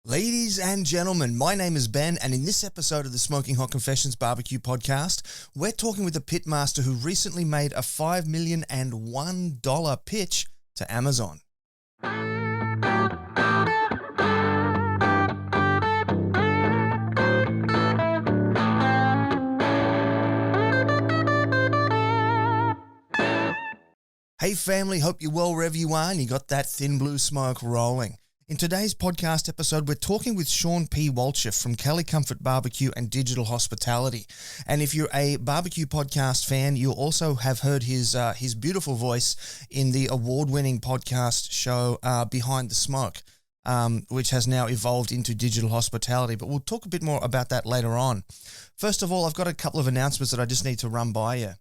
Ladies and gentlemen, my name is Ben, and in this episode of the Smoking Hot Confessions BBQ podcast, we're talking with a pitmaster who recently made a $5,001 pitch to Amazon. Hey family, hope you're well wherever you are and you got that thin blue smoke rolling. In today's podcast episode, we're talking with Shawn P. Walchef from Cali Comfort BBQ and Digital Hospitality. And if you're a barbecue podcast fan, you'll also have heard his beautiful voice in the award-winning podcast show Behind the Smoke, which has now evolved into Digital Hospitality. But we'll talk a bit more about that later on. First of all, I've got a couple of announcements that I just need to run by you.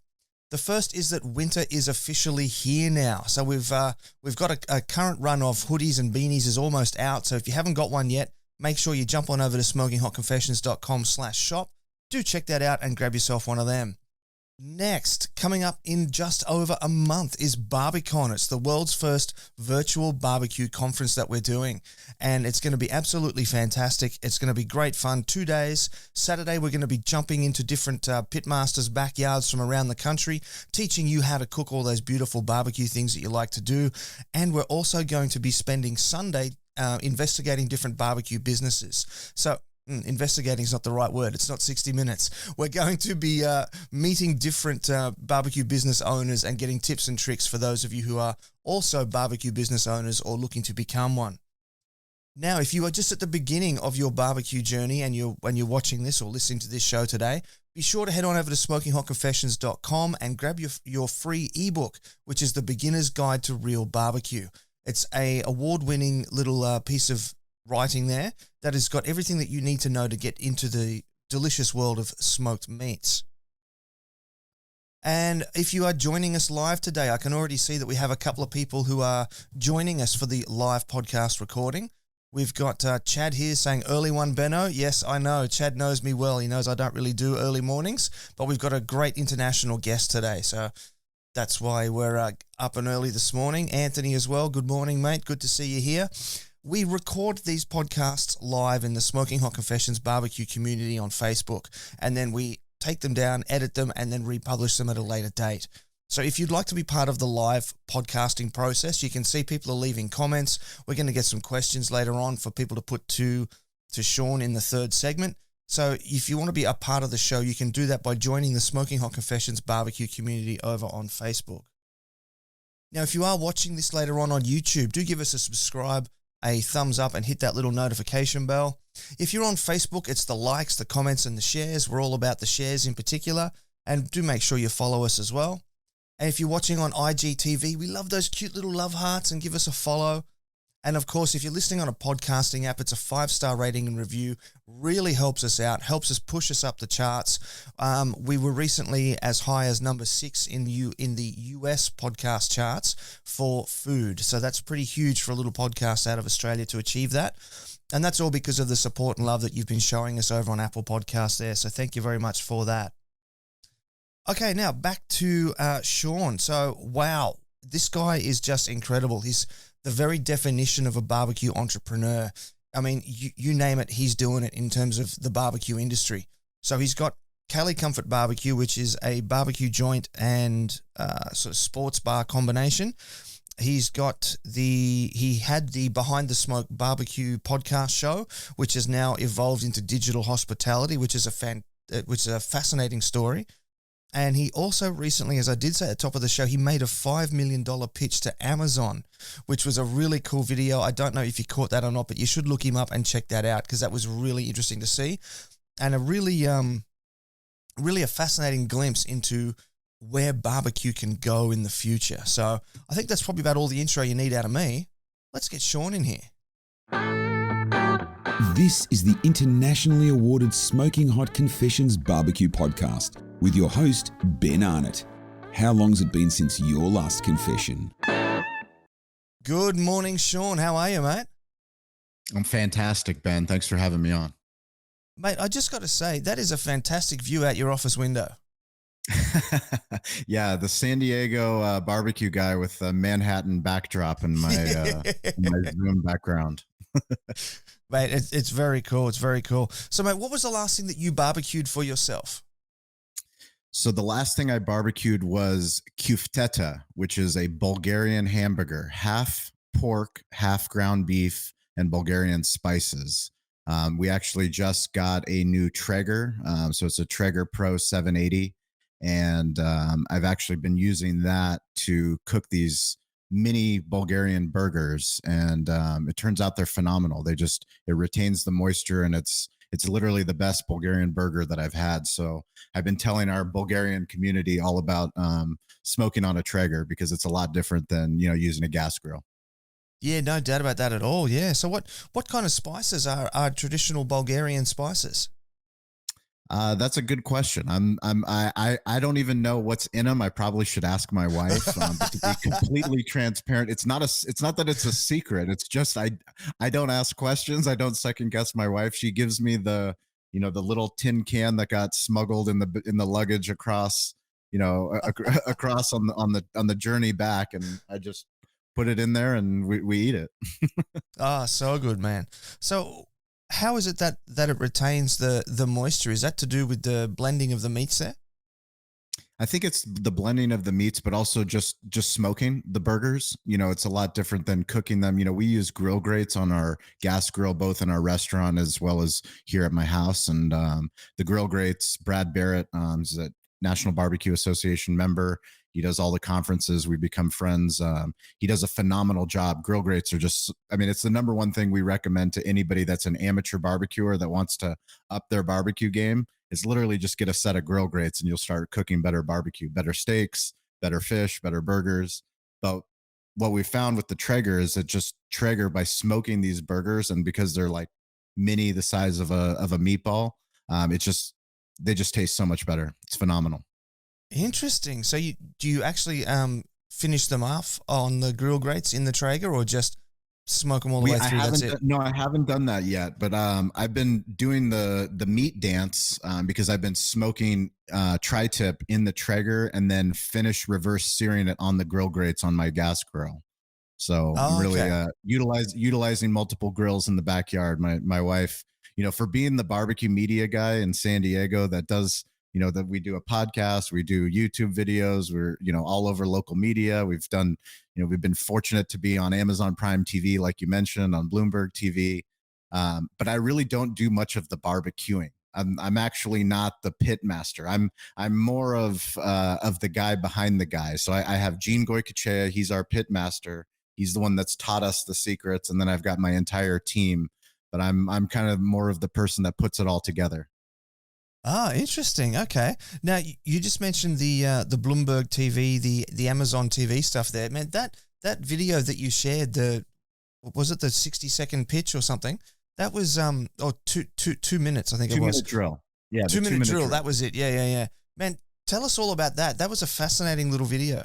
The first is that winter is officially here now. So we've got a current run of hoodies and beanies is almost out. So if you haven't got one yet, make sure you jump on over to smokinghotconfessions.com/shop. Do check that out and grab yourself one of them. Next, coming up in just over a month is BarbieCon. It's the world's first virtual barbecue conference that we're doing, and it's going to be absolutely fantastic. It's going to be great fun. 2 days. Saturday, we're going to be jumping into different pitmasters' backyards from around the country, teaching you how to cook all those beautiful barbecue things that you like to do. And we're also going to be spending Sunday investigating different barbecue businesses. So investigating is not the right word. It's not 60 minutes. We're going to be meeting different barbecue business owners and getting tips and tricks for those of you who are also barbecue business owners or looking to become one. Now, if you are just at the beginning of your barbecue journey and when you're watching this or listening to this show today, be sure to head on over to smokinghotconfessions.com and grab your free ebook, which is the Beginner's Guide to Real Barbecue. It's a award-winning little piece of writing there that has got everything that you need to know to get into the delicious world of smoked meats. And if you are joining us live today, I can already see that we have a couple of people who are joining us for the live podcast recording. We've got Chad here saying, early one, Benno. Yes, I know. Chad knows me well. He knows I don't really do early mornings, but we've got a great international guest today. So that's why we're up and early this morning. Anthony as well. Good morning, mate. Good to see you here. We record these podcasts live in the Smoking Hot Confessions barbecue community on Facebook, and then we take them down, edit them, and then republish them at a later date. So if you'd like to be part of the live podcasting process, you can see people are leaving comments. We're going to get some questions later on for people to put to Shawn in the third segment. So if you want to be a part of the show, you can do that by joining the Smoking Hot Confessions barbecue community over on Facebook. Now, if you are watching this later on YouTube, do give us a subscribe, a thumbs up, and hit that little notification bell. If you're on Facebook, it's the likes, the comments, and the shares. We're all about the shares in particular, and do make sure you follow us as well. And if you're watching on IGTV, we love those cute little love hearts, and give us a follow. And of course, if you're listening on a podcasting app, it's a 5-star rating and review. Really helps us out, helps us push us up the charts. We were recently as high as number 6 in the US podcast charts for food. So that's pretty huge for a little podcast out of Australia to achieve that. And that's all because of the support and love that you've been showing us over on Apple Podcasts there. So thank you very much for that. Okay, now back to Shawn. So, wow, this guy is just incredible. He's the very definition of a barbecue entrepreneur. I mean, you name it, he's doing it in terms of the barbecue industry. So he's got Cali Comfort BBQ, which is a barbecue joint and sort of sports bar combination. He had the Behind the Smoke BBQ podcast show, which has now evolved into Digital Hospitality, which is a fascinating story. And he also recently, as I did say at the top of the show, he made a $5 million pitch to Amazon, which was a really cool video. I don't know if you caught that or not, but you should look him up and check that out because that was really interesting to see and a really a fascinating glimpse into where barbecue can go in the future. So I think that's probably about all the intro you need out of me. Let's get Shawn in here. This is the internationally awarded Smoking Hot Confessions Barbecue Podcast with your host, Ben Arnott. How long's it been since your last confession? Good morning, Shawn. How are you, mate? I'm fantastic, Ben. Thanks for having me on. Mate, I just got to say, that is a fantastic view out your office window. Yeah, the San Diego barbecue guy with the Manhattan backdrop and my Zoom background. Mate, it's very cool. It's very cool. So, mate, what was the last thing that you barbecued for yourself? So the last thing I barbecued was kufteta, which is a Bulgarian hamburger, half pork, half ground beef, and Bulgarian spices. We actually just got a new Traeger. So it's a Traeger Pro 780. And I've actually been using that to cook these mini Bulgarian burgers. And it turns out they're phenomenal. It retains the moisture, and it's literally the best Bulgarian burger that I've had. So I've been telling our Bulgarian community all about smoking on a Traeger, because it's a lot different than, using a gas grill. Yeah, no doubt about that at all. Yeah. So what kind of spices are traditional Bulgarian spices? That's a good question. I don't even know what's in them. I probably should ask my wife. But to be completely transparent, it's not that it's a secret. It's just I don't ask questions. I don't second guess my wife. She gives me the little tin can that got smuggled in the luggage across across on the journey back, and I just put it in there and we eat it. So good, man. So how is it that it retains the moisture? Is that to do with the blending of the meats there? I think it's the blending of the meats, but also just smoking the burgers. It's a lot different than cooking them. We use grill grates on our gas grill, both in our restaurant as well as here at my house. And the grill grates, Brad Barrett is a National Barbecue Association member. He does all the conferences. We become friends. He does a phenomenal job. Grill grates are it's the number one thing we recommend to anybody that's an amateur barbecuer that wants to up their barbecue game. Is literally just get a set of grill grates and you'll start cooking better barbecue, better steaks, better fish, better burgers. But what we found with the Traeger is that just Traeger, by smoking these burgers, and because they're like mini the size of a meatball, they just taste so much better. It's phenomenal. Interesting. So do you actually finish them off on the grill grates in the Traeger, or just smoke them all the way through? That's it. No, I haven't done that yet, but I've been doing the meat dance because I've been smoking tri-tip in the Traeger and then finish reverse searing it on the grill grates on my gas grill. So I'm really utilizing multiple grills in the backyard. My wife, for being the barbecue media guy in San Diego that does, that we do a podcast, we do YouTube videos, we're, all over local media. We've done, we've been fortunate to be on Amazon Prime TV, like you mentioned, on Bloomberg TV. But I really don't do much of the barbecuing. I'm actually not the pit master. I'm more of the guy behind the guy. So I have Gene Goycochea. He's our pit master. He's the one that's taught us the secrets. And then I've got my entire team, but I'm kind of more of the person that puts it all together. Ah, interesting. Okay. Now you just mentioned the Bloomberg TV, the Amazon TV stuff there. Man, that video that you shared, was it the 60-second pitch or something? That was 2 minutes, I think it was. 2 minute drill. Yeah, 2 minute drill. That was it. Yeah. Man, tell us all about that. That was a fascinating little video.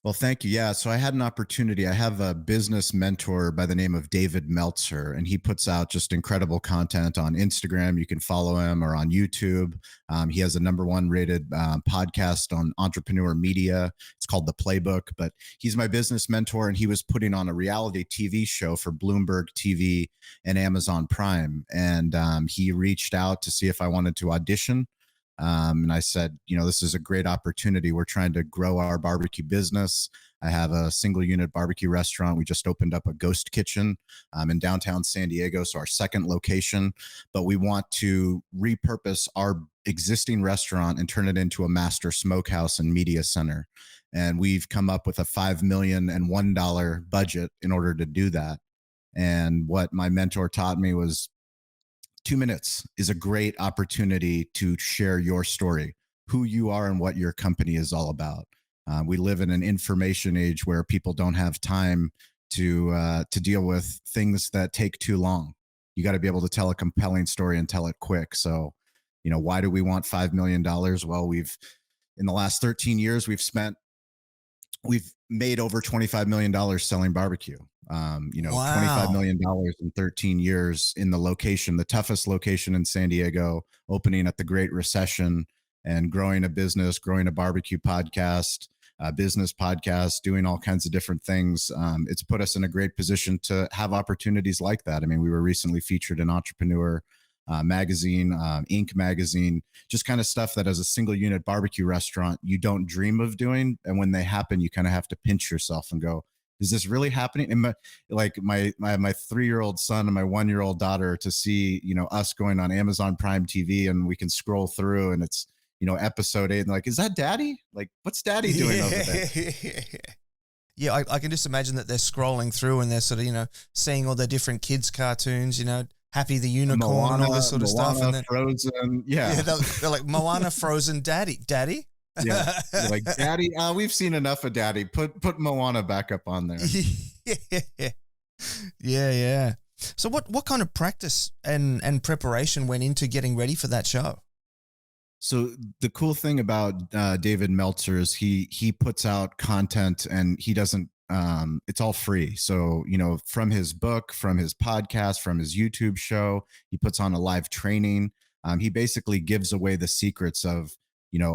Well, thank you. Yeah. So I had an opportunity. I have a business mentor by the name of David Meltzer, and he puts out just incredible content on Instagram. You can follow him, or on YouTube. He has a #1 rated podcast on entrepreneur media. It's called The Playbook, but he's my business mentor, and he was putting on a reality TV show for Bloomberg TV and Amazon Prime. And he reached out to see if I wanted to audition. And I said, this is a great opportunity. We're trying to grow our barbecue business. I have a single unit barbecue restaurant. We just opened up a ghost kitchen in downtown San Diego, so our second location. But we want to repurpose our existing restaurant and turn it into a master smokehouse and media center. And we've come up with a $5,001 budget in order to do that. And what my mentor taught me was 2 minutes is a great opportunity to share your story, who you are and what your company is all about. We live in an information age where people don't have time to deal with things that take too long. You got to be able to tell a compelling story and tell it quick. So, why do we want $5 million? Well, in the last 13 years, we've made over $25 million selling barbecue. Wow. $25 million in 13 years in the location, the toughest location in San Diego, opening at the Great Recession and growing a business, growing a barbecue podcast. business podcasts, doing all kinds of different things. It's put us in a great position to have opportunities like that. I mean, we were recently featured in Entrepreneur magazine, Inc. magazine, just kind of stuff that as a single unit barbecue restaurant, you don't dream of doing. And when they happen, you kind of have to pinch yourself and go, is this really happening? And my 3-year-old son and my 1-year-old daughter, to see, us going on Amazon Prime TV, and we can scroll through and it's, episode 8, and like, is that daddy? Like, what's daddy doing over there? Yeah, I can just imagine that they're scrolling through and they're sort of, seeing all the different kids' cartoons, Happy the Unicorn, Moana, and all this sort of Moana, stuff. And then, Frozen. Yeah. They're like, Moana, Frozen, Daddy. Yeah. Like, Daddy, we've seen enough of Daddy. Put Moana back up on there. Yeah. So what kind of practice and preparation went into getting ready for that show? So the cool thing about David Meltzer is he puts out content, and he doesn't, it's all free. So, from his book, from his podcast, from his YouTube show, he puts on a live training. He basically gives away the secrets of,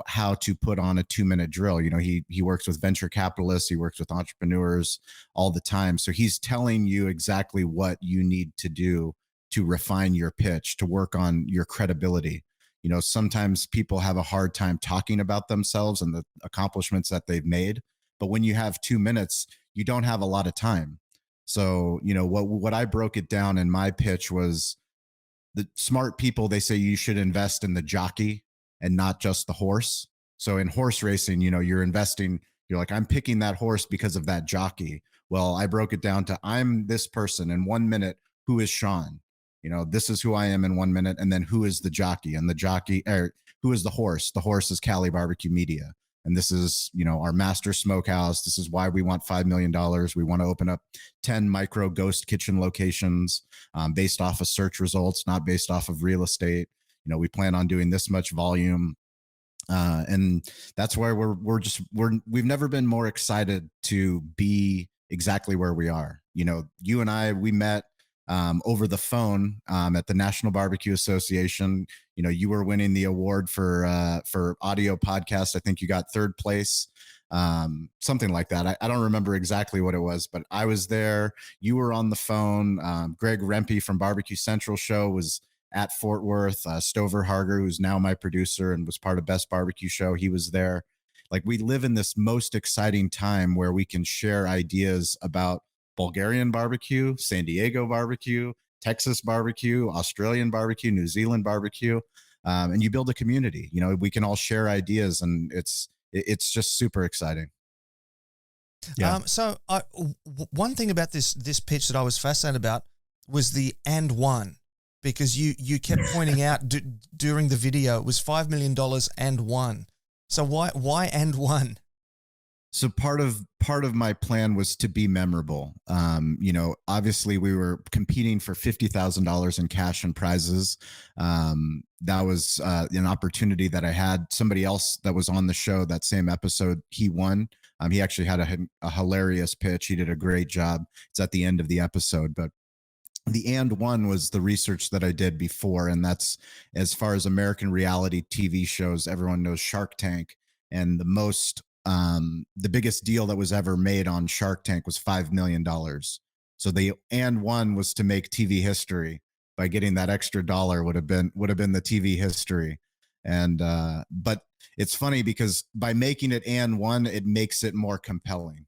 how to put on a 2-minute drill. He works with venture capitalists, he works with entrepreneurs all the time. So he's telling you exactly what you need to do to refine your pitch, to work on your credibility. Sometimes people have a hard time talking about themselves and the accomplishments that they've made. But when you have 2 minutes, you don't have a lot of time. So, what I broke it down in my pitch was, the smart people, they say you should invest in the jockey and not just the horse. So in horse racing, you're investing, you're like, I'm picking that horse because of that jockey. Well, I broke it down to, I'm this person in 1 minute. Who is Shawn? This is who I am in 1 minute. And then who is the jockey? And the jockey, who is the horse? The horse is Cali BBQ Media. And this is, our master smokehouse. This is why we want $5 million. We want to open up 10 micro ghost kitchen locations based off of search results, not based off of real estate. We plan on doing this much volume. And that's where we've never been more excited to be exactly where we are. You and I, we met over the phone at the National Barbecue Association. You were winning the award for audio podcast. I think you got 3rd place, something like that. I don't remember exactly what it was, but I was there. You were on the phone. Greg Rempe from Barbecue Central show was at Fort Worth. Stover Harger, who's now my producer and was part of Best Barbecue Show, he was there. Like, we live in this most exciting time where we can share ideas about Bulgarian barbecue, San Diego barbecue, Texas barbecue, Australian barbecue, New Zealand barbecue, and you build a community. We can all share ideas, and it's just super exciting. Yeah. So one thing about this pitch that I was fascinated about was the "and one," because you kept pointing out during the video it was $5 million and one. So why and one? So part of my plan was to be memorable. Obviously we were competing for $50,000 in cash and prizes. That was an opportunity that I had. Somebody else that was on the show that same episode, he won. He actually had a hilarious pitch. He did a great job. It's at the end of the episode, but the and one was the research that I did before. And that's, as far as American reality TV shows, everyone knows Shark Tank, and the biggest deal that was ever made on Shark Tank was $5 million. So the and one was to make TV history by getting that extra dollar would have been the TV history. And, but it's funny because by making it and one, it makes it more compelling.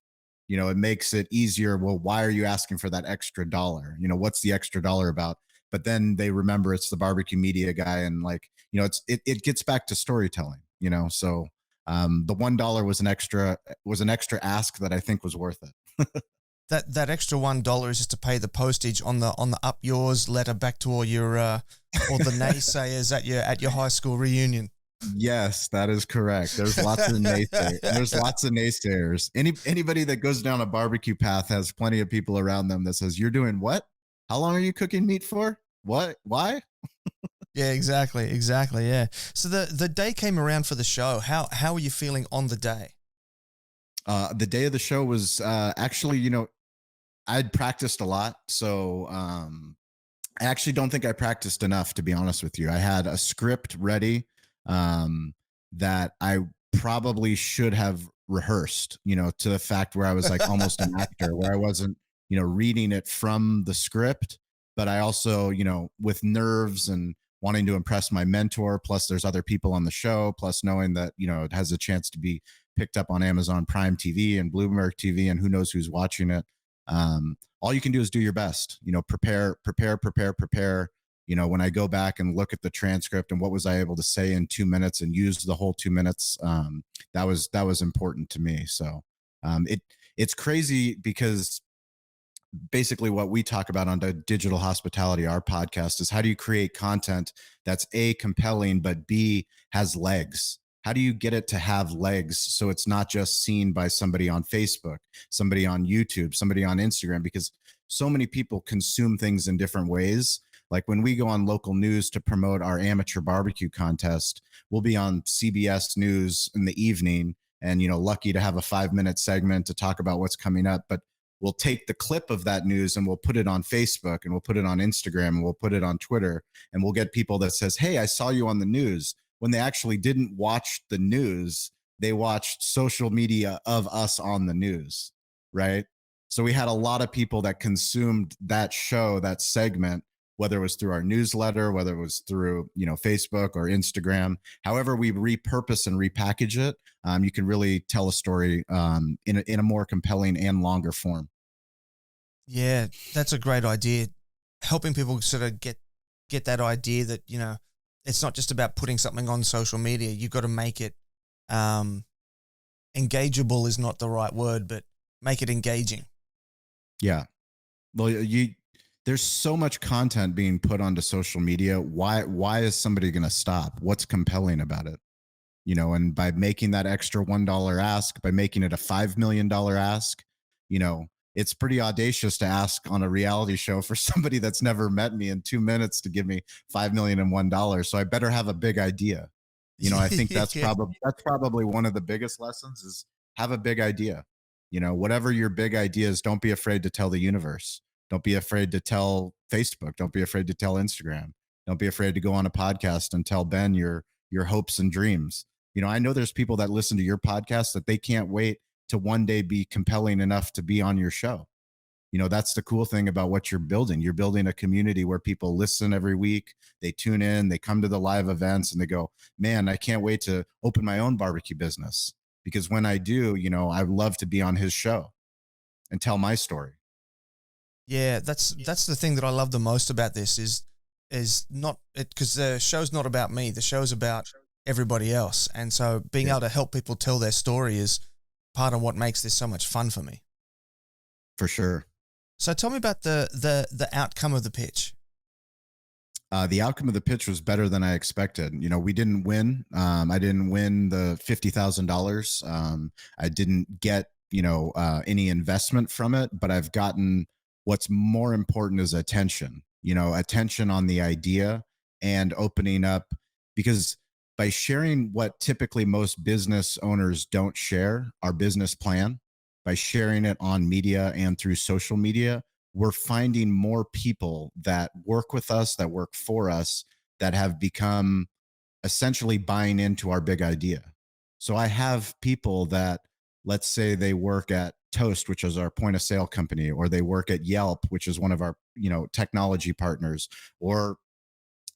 It makes it easier. Well, why are you asking for that extra dollar? What's the extra dollar about? But then they remember it's the barbecue media guy. And it gets back to storytelling, so the $1 was an extra ask that I think was worth it. That extra $1 is just to pay the postage on the up yours letter back to all the naysayers at your high school reunion. Yes, that is correct. There's lots of naysayers. There's lots of naysayers. Anybody that goes down a barbecue path has plenty of people around them that says, "You're doing what? How long are you cooking meat for? What? Why?" Yeah, exactly. Yeah. So the day came around for the show. How were you feeling on the day? The day of the show was actually, I'd practiced a lot. So I actually don't think I practiced enough, to be honest with you. I had a script ready that I probably should have rehearsed, to the fact where I was like almost an actor, where I wasn't, reading it from the script, but I also, with nerves and wanting to impress my mentor, plus there's other people on the show, plus knowing that, it has a chance to be picked up on Amazon Prime TV and Bloomberg TV, and who knows who's watching it. All you can do is do your best, prepare. When I go back and look at the transcript and what was I able to say in 2 minutes and use the whole 2 minutes, that was important to me. So it's crazy because basically what we talk about on the Digital Hospitality, our podcast, is how do you create content that's A, compelling, but B, has legs? How do you get it to have legs so it's not just seen by somebody on Facebook, somebody on YouTube, somebody on Instagram? Because so many people consume things in different ways. Like when we go on local news to promote our amateur barbecue contest, we'll be on CBS News in the evening and, lucky to have a 5-minute segment to talk about what's coming up. But we'll take the clip of that news and we'll put it on Facebook and we'll put it on Instagram and we'll put it on Twitter, and we'll get people that says, hey, I saw you on the news, when they actually didn't watch the news. They watched social media of us on the news, right? So we had a lot of people that consumed that show, that segment, whether it was through our newsletter, whether it was through, Facebook or Instagram. However we repurpose and repackage it, you can really tell a story in a more compelling and longer form. Yeah, that's a great idea. Helping people sort of get that idea that, it's not just about putting something on social media. You've got to make it engageable is not the right word, but make it engaging. Yeah. Well, there's so much content being put onto social media. Why is somebody going to stop? What's compelling about it? And by making that extra $1 ask, by making it a $5 million ask, it's pretty audacious to ask on a reality show for somebody that's never met me in 2 minutes to give me $5 million and $1. So I better have a big idea. I think that's probably one of the biggest lessons is have a big idea. Whatever your big idea is, don't be afraid to tell the universe. Don't be afraid to tell Facebook. Don't be afraid to tell Instagram. Don't be afraid to go on a podcast and tell Ben your hopes and dreams. I know there's people that listen to your podcast that they can't wait to one day be compelling enough to be on your show. That's the cool thing about what you're building. You're building a community where people listen every week. They tune in, they come to the live events, and they go, man, I can't wait to open my own barbecue business. Because when I do, I'd love to be on his show and tell my story. Yeah, that's the thing that I love the most about this is not it, because the show's not about me. The show's about everybody else. And so being able to help people tell their story is part of what makes this so much fun for me. For sure. So tell me about the outcome of the pitch. The outcome of the pitch was better than I expected. We didn't win. I didn't win the $50,000. I didn't get, any investment from it, but I've gotten what's more important is attention, attention on the idea and opening up, because by sharing what typically most business owners don't share, our business plan, by sharing it on media and through social media, we're finding more people that work with us, that work for us, that have become essentially buying into our big idea. So I have people that, let's say they work at Toast, which is our point of sale company, or they work at Yelp, which is one of our, technology partners, or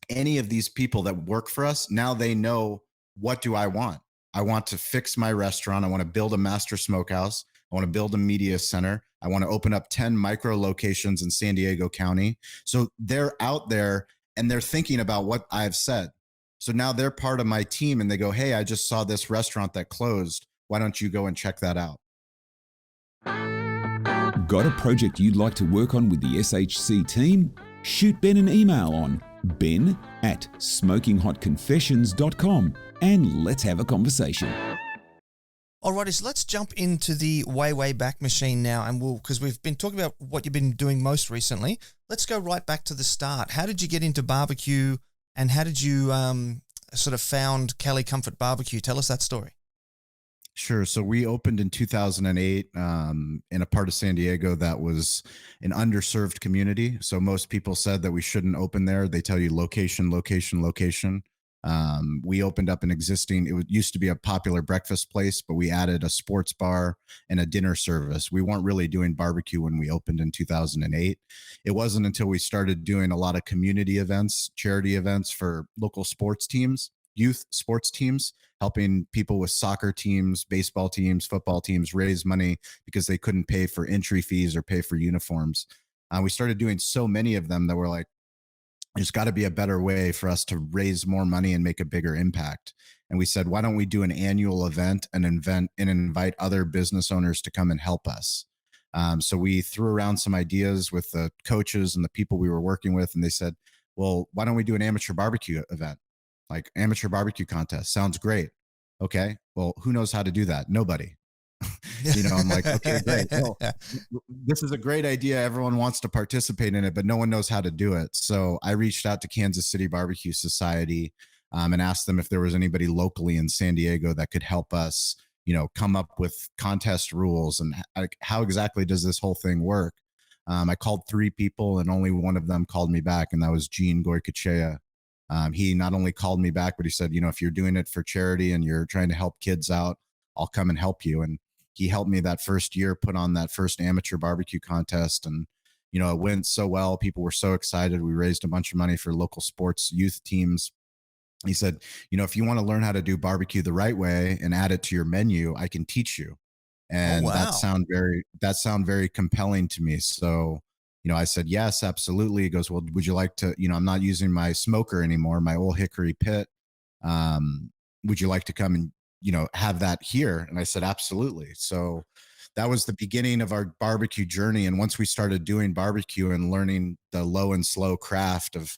any of these people that work for us. Now they know, what do I want? I want to fix my restaurant. I want to build a master smokehouse. I want to build a media center. I want to open up 10 micro locations in San Diego County. So they're out there and they're thinking about what I've said. So now they're part of my team and they go, hey, I just saw this restaurant that closed. Why don't you go and check that out? Got a project you'd like to work on with the SHC team? Shoot Ben an email on ben@smokinghotconfessions.com and let's have a conversation. Alrighty, so let's jump into the way back machine now, and because we've been talking about what you've been doing most recently, let's go right back to the start. How did you get into barbecue, and how did you sort of found Cali Comfort BBQ? Tell us that story. Sure. So we opened in 2008 in a part of San Diego that was an underserved community. So most people said that we shouldn't open there. They tell you location, location, location. We opened up it used to be a popular breakfast place, but we added a sports bar and a dinner service. We weren't really doing barbecue when we opened in 2008. It wasn't until we started doing a lot of community events, charity events for local sports teams, youth sports teams, helping people with soccer teams, baseball teams, football teams raise money because they couldn't pay for entry fees or pay for uniforms. We started doing so many of them that we're like, there's got to be a better way for us to raise more money and make a bigger impact. And we said, why don't we do an annual event and invite other business owners to come and help us? So we threw around some ideas with the coaches and the people we were working with, and they said, well, why don't we do an amateur barbecue event? Like amateur barbecue contest. Sounds great. Okay. Well, who knows how to do that? Nobody. I'm like, okay, great. Well, this is a great idea. Everyone wants to participate in it, but no one knows how to do it. So I reached out to Kansas City Barbecue Society and asked them if there was anybody locally in San Diego that could help us, come up with contest rules and how exactly does this whole thing work. I called 3 people and only one of them called me back, and that was Gene Goycochea. He not only called me back, but he said, if you're doing it for charity and you're trying to help kids out, I'll come and help you. And he helped me that first year put on that first amateur barbecue contest. And, it went so well. People were so excited. We raised a bunch of money for local sports youth teams. He said, if you want to learn how to do barbecue the right way and add it to your menu, I can teach you. And wow. that sound very compelling to me. So, I said, yes, absolutely. He goes, well, would you like to, I'm not using my smoker anymore, my old hickory pit. Would you like to come and, have that here? And I said, absolutely. So that was the beginning of our barbecue journey. And once we started doing barbecue and learning the low and slow craft of,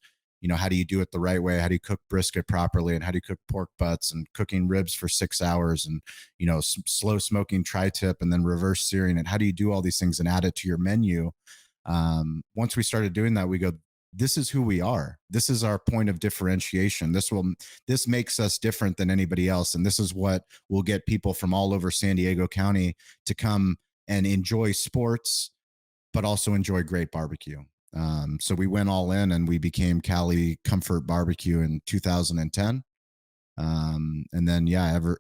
how do you do it the right way? How do you cook brisket properly? And how do you cook pork butts and cooking ribs for 6 hours and, slow smoking tri-tip and then reverse searing? And how do you do all these things and add it to your menu? Once we started doing that, we go, this is who we are. This is our point of differentiation. This makes us different than anybody else. And this is what will get people from all over San Diego County to come and enjoy sports, but also enjoy great barbecue. So we went all in and we became Cali Comfort BBQ in 2010. And then,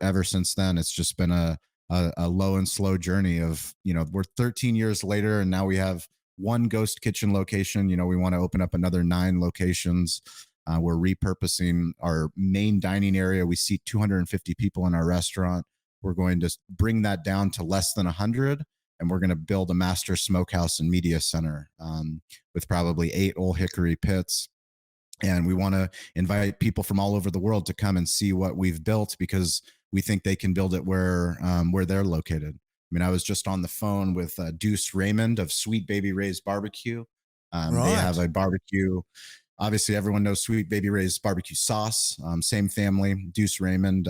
ever since then, it's just been a low and slow journey of, we're 13 years later and now we have one ghost kitchen location. We want to open up another 9 locations. We're repurposing our main dining area. We seat 250 people in our restaurant. We're going to bring that down to less than 100. And we're going to build a master smokehouse and media center with probably 8 old hickory pits. And we want to invite people from all over the world to come and see what we've built because we think they can build it where they're located. I mean, I was just on the phone with Deuce Raymond of Sweet Baby Ray's Barbecue. Right. They have a barbecue. Obviously, everyone knows Sweet Baby Ray's barbecue sauce. Same family, Deuce Raymond,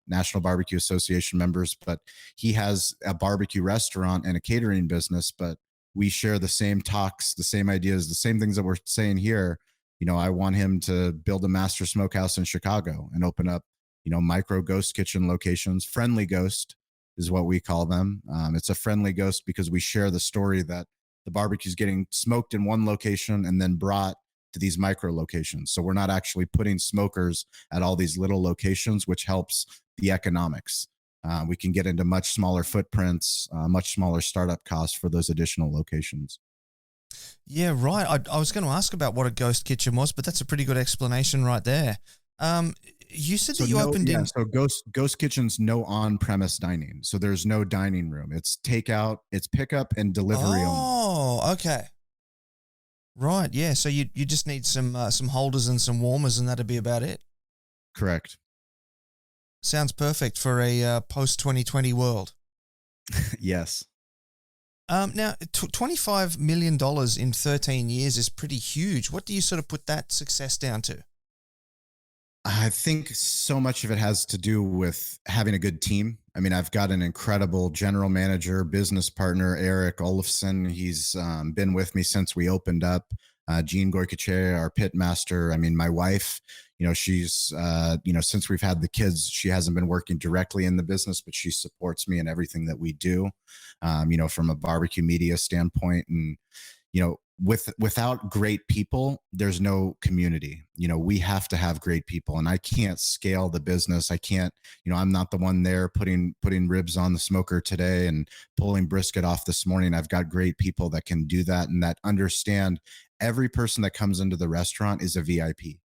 National Barbecue Association members. But he has a barbecue restaurant and a catering business. But we share the same talks, the same ideas, the same things that we're saying here. I want him to build a master smokehouse in Chicago and open up, micro ghost kitchen locations. Friendly Ghost is what we call them. It's a friendly ghost because we share the story that the barbecue is getting smoked in one location and then brought to these micro locations. So we're not actually putting smokers at all these little locations, which helps the economics. We can get into much smaller footprints, much smaller startup costs for those additional locations. Yeah, right. I was going to ask about what a ghost kitchen was, but that's a pretty good explanation right there. You said that you opened in. So ghost kitchens, no on-premise dining. So there's no dining room. It's takeout, it's pickup and delivery only. Oh, okay. Right. Yeah. So you just need some holders and some warmers, and that'd be about it. Correct. Sounds perfect for a post-2020 world. Yes. Now, $25 million in 13 years is pretty huge. What do you sort of put that success down to? I think so much of it has to do with having a good team. I mean, I've got an incredible general manager, business partner, Eric Olofsson. He's been with me since we opened up. Gene Goycochea, our pitmaster. I mean, my wife, she's, since we've had the kids, she hasn't been working directly in the business, but she supports me in everything that we do, from a barbecue media standpoint. And, without great people, there's no community. We have to have great people, and I can't scale the business. I can't, I'm not the one there putting ribs on the smoker today and pulling brisket off this morning. I've got great people that can do that and that understand every person that comes into the restaurant is a VIP.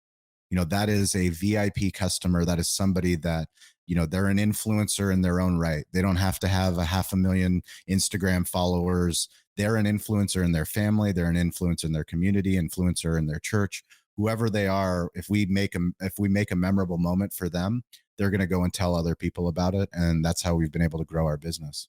That is a VIP customer. That is somebody that, they're an influencer in their own right. They don't have to have a 500,000 Instagram followers. They're an influencer in their family. They're an influencer in their community, influencer in their church, whoever they are. If we make a memorable moment for them, they're going to go and tell other people about it. And that's how we've been able to grow our business.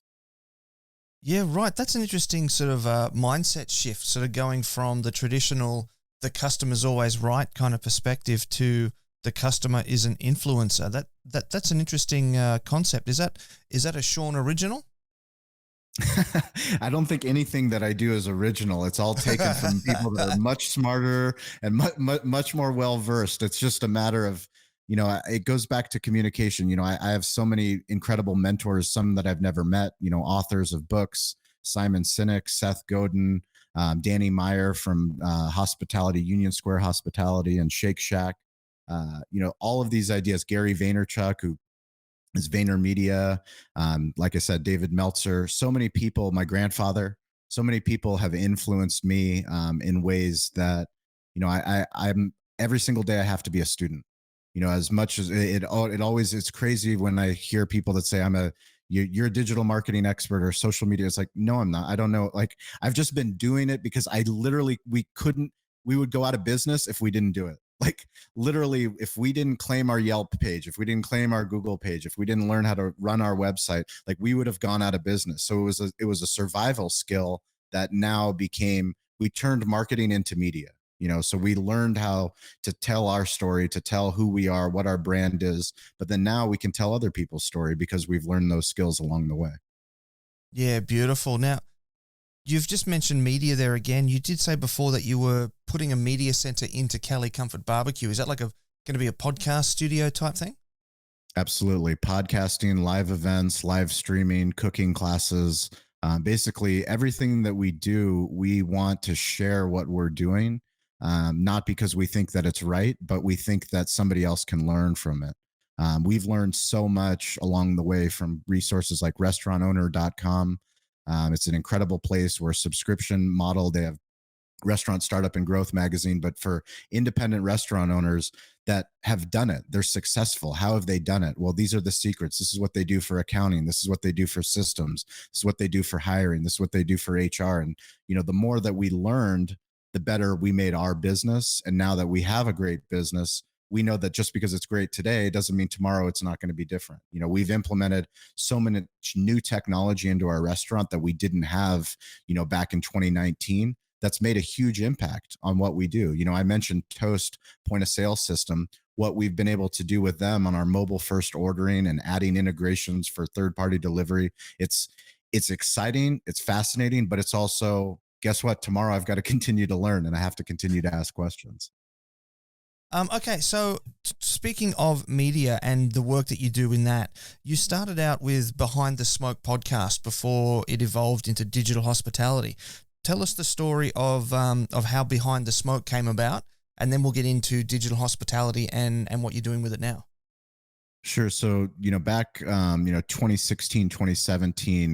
Yeah, right. That's an interesting sort of mindset shift, sort of going from the traditional, the customer's always right kind of perspective to the customer is an influencer. That's an interesting concept. Is that a Shawn original? I don't think anything that I do is original. It's all taken from people that are much smarter and much more well-versed. It's just a matter of, it goes back to communication. I have so many incredible mentors, some that I've never met, authors of books, Simon Sinek, Seth Godin, Danny Meyer from Hospitality, Union Square Hospitality and Shake Shack. All of these ideas, Gary Vaynerchuk, who is Vayner Media. Like I said, David Meltzer, so many people, my grandfather, so many people have influenced me in ways that, I'm every single day I have to be a student, as much as it always, it's crazy when I hear people that say you're a digital marketing expert or social media. It's like, no, I'm not. I don't know. Like, I've just been doing it because we would go out of business if we didn't do it. Like, literally, if we didn't claim our Yelp page, if we didn't claim our Google page, if we didn't learn how to run our website, like, we would have gone out of business. So it was a survival skill that now we turned marketing into media. So we learned how to tell our story, to tell who we are, what our brand is. But then now we can tell other people's story because we've learned those skills along the way. Yeah, beautiful. Now, you've just mentioned media there again. You did say before that you were putting a media center into Cali Comfort BBQ. Is that like going to be a podcast studio type thing? Absolutely. Podcasting, live events, live streaming, cooking classes, basically everything that we do, we want to share what we're doing. Not because we think that it's right, but we think that somebody else can learn from it. We've learned so much along the way from resources like restaurantowner.com. It's an incredible place where subscription model. They have Restaurant Startup and Growth magazine, but for independent restaurant owners that have done it, they're successful. How have they done it? Well, these are the secrets. This is what they do for accounting. This is what they do for systems. This is what they do for hiring. This is what they do for HR. And, the more that we learned, the better we made our business. And now that we have a great business, we know that just because it's great today doesn't mean tomorrow it's not going to be different. We've implemented so much new technology into our restaurant that we didn't have, back in 2019. That's made a huge impact on what we do. I mentioned Toast point of sale system, what we've been able to do with them on our mobile first ordering and adding integrations for third-party delivery. It's exciting. It's fascinating, but it's also, guess what? Tomorrow I've got to continue to learn and I have to continue to ask questions. Okay, so speaking of media and the work that you do in that, you started out with Behind the Smoke podcast before it evolved into digital hospitality. Tell us the story of how Behind the Smoke came about, and then we'll get into digital hospitality and what you're doing with it now. Sure. So, back, 2016, 2017,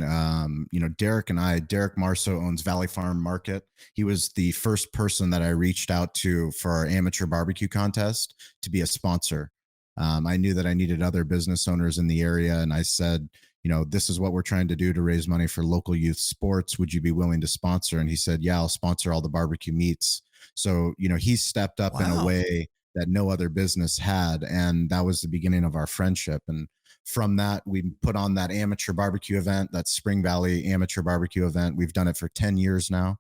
Derek Marso owns Valley Farm Market. He was the first person that I reached out to for our amateur barbecue contest to be a sponsor. I knew that I needed other business owners in the area. And I said, this is what we're trying to do to raise money for local youth sports. Would you be willing to sponsor? And he said, yeah, I'll sponsor all the barbecue meets. So, he stepped up in a way that no other business had. And that was the beginning of our friendship. And from that, we put on that amateur barbecue event, that Spring Valley amateur barbecue event. We've done it for 10 years now.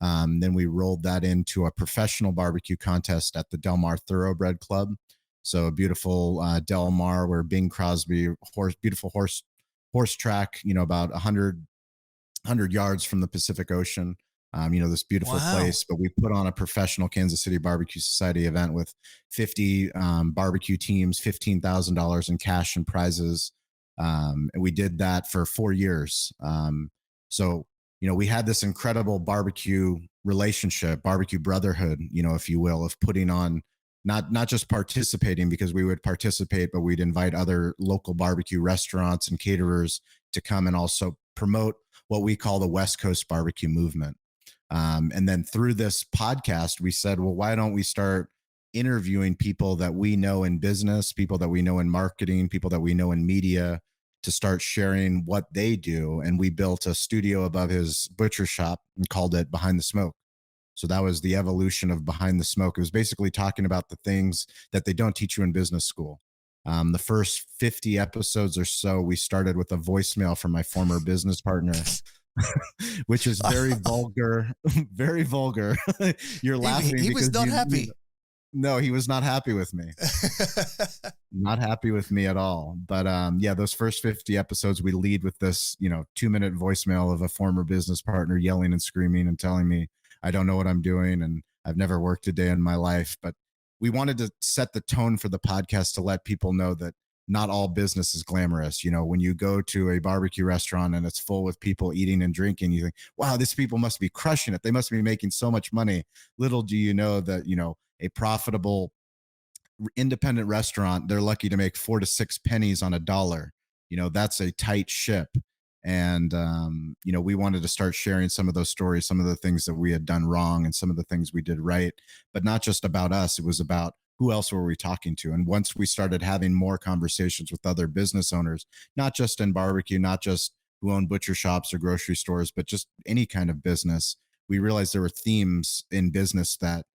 Then we rolled that into a professional barbecue contest at the Del Mar Thoroughbred Club. So a beautiful Del Mar where Bing Crosby, beautiful horse track, about 100 yards from the Pacific Ocean. This beautiful place, but we put on a professional Kansas City Barbecue Society event with 50 barbecue teams, $15,000 in cash and prizes. And we did that for 4 years. So we had this incredible barbecue relationship, barbecue brotherhood, if you will, of putting on, not just participating, because we would participate, but we'd invite other local barbecue restaurants and caterers to come and also promote what we call the West Coast barbecue movement. And then through this podcast, we said, well, why don't we start interviewing people that we know in business, people that we know in marketing, people that we know in media, to start sharing what they do. And we built a studio above his butcher shop and called it Behind the Smoke. So that was the evolution of Behind the Smoke. It was basically talking about the things that they don't teach you in business school. The first 50 episodes or so, we started with a voicemail from my former business partner, which is very vulgar, very vulgar. You're laughing. He was not happy. No, he was not happy with me. Not happy with me at all. But yeah, those first 50 episodes, we lead with this, 2-minute voicemail of a former business partner yelling and screaming and telling me I don't know what I'm doing and I've never worked a day in my life. But we wanted to set the tone for the podcast to let people know that not all business is glamorous. When you go to a barbecue restaurant and it's full with people eating and drinking, you think, wow, these people must be crushing it. They must be making so much money. Little do you know that, a profitable independent restaurant, they're lucky to make 4 to 6 pennies on a dollar. That's a tight ship. And, we wanted to start sharing some of those stories, some of the things that we had done wrong and some of the things we did right, but not just about us. It was about who else were we talking to? And once we started having more conversations with other business owners, not just in barbecue, not just who own butcher shops or grocery stores, but just any kind of business, we realized there were themes in business that,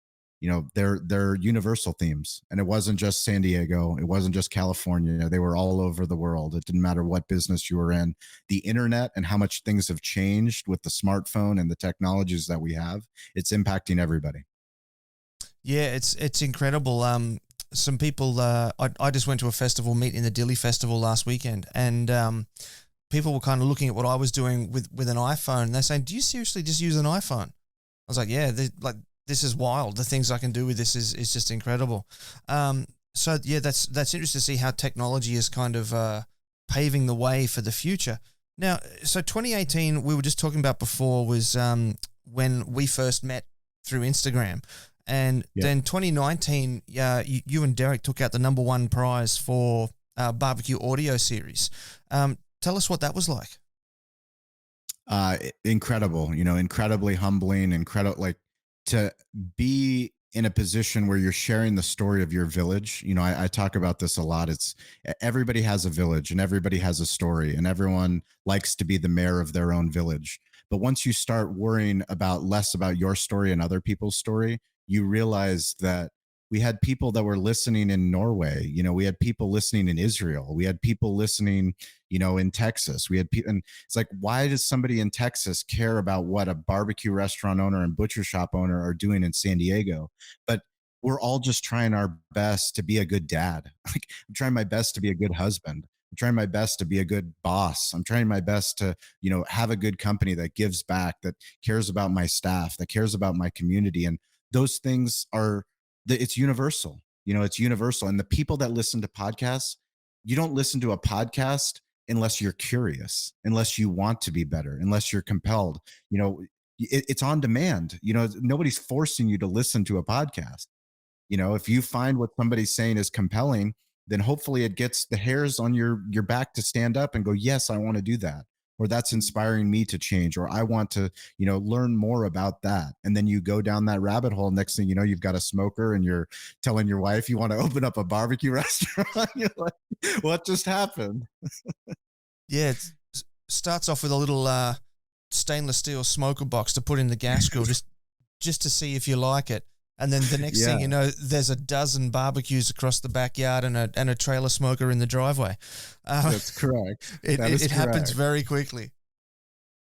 they're universal themes. And it wasn't just San Diego. It wasn't just California. They were all over the world. It didn't matter what business you were in. The internet and how much things have changed with the smartphone and the technologies that we have, it's impacting everybody. Yeah, it's incredible. Some people, I just went to a festival, Meet in the Dilly Festival last weekend, and people were kind of looking at what I was doing with an iPhone. And they're saying, do you seriously just use an iPhone? I was like, yeah, this is wild. The things I can do with this is just incredible. So yeah, that's interesting to see how technology is kind of paving the way for the future. Now, so 2018, we were just talking about before, was when we first met through Instagram. And then 2019, you and Derek took out the #1 prize for barbecue audio series. Tell us what that was like. Incredible, incredibly humbling, like to be in a position where you're sharing the story of your village. I talk about this a lot. It's everybody has a village and everybody has a story and everyone likes to be the mayor of their own village. But once you start worrying less about your story and other people's story, you realize that we had people that were listening in Norway. We had people listening in Israel. We had people listening, in Texas. We had people, and it's like, why does somebody in Texas care about what a barbecue restaurant owner and butcher shop owner are doing in San Diego? But we're all just trying our best to be a good dad. Like, I'm trying my best to be a good husband. I'm trying my best to be a good boss. I'm trying my best to, have a good company that gives back, that cares about my staff, that cares about my community. And those things it's universal. It's universal. And the people that listen to podcasts, you don't listen to a podcast unless you're curious, unless you want to be better, unless you're compelled. It's on demand. Nobody's forcing you to listen to a podcast. If you find what somebody's saying is compelling, then hopefully it gets the hairs on your back to stand up and go, yes, I want to do that. Or that's inspiring me to change, or I want to, learn more about that. And then you go down that rabbit hole. Next thing you know, you've got a smoker and you're telling your wife you want to open up a barbecue restaurant. You're like, what just happened? Yeah, it starts off with a little stainless steel smoker box to put in the gas grill just to see if you like it. And then the next thing you know, there's a dozen barbecues across the backyard and a trailer smoker in the driveway. That's correct. It happens very quickly.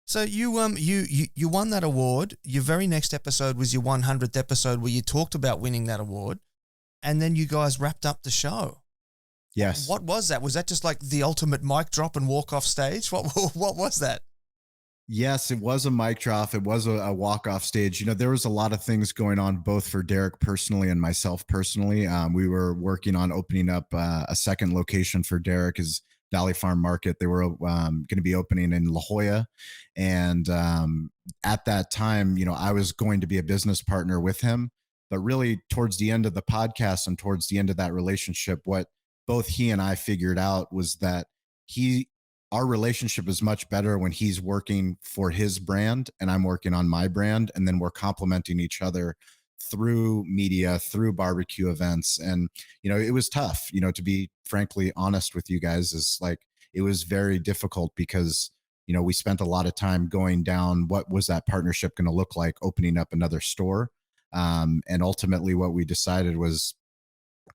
So you won that award. Your very next episode was your 100th episode where you talked about winning that award, and then you guys wrapped up the show. Yes. What was that? Was that just like the ultimate mic drop and walk off stage? What was that? Yes, it was a mic drop. It was a walk-off stage. There was a lot of things going on, both for Derek personally and myself personally. We were working on opening up a second location for Derek. His Valley Farm Market. They were going to be opening in La Jolla. And at that time, I was going to be a business partner with him. But really towards the end of the podcast and towards the end of that relationship, what both he and I figured out was that our relationship is much better when he's working for his brand and I'm working on my brand. And then we're complementing each other through media, through barbecue events. And, it was tough, to be frankly honest with you guys, is like, it was very difficult because, we spent a lot of time going down what was that partnership going to look like, opening up another store. And ultimately what we decided was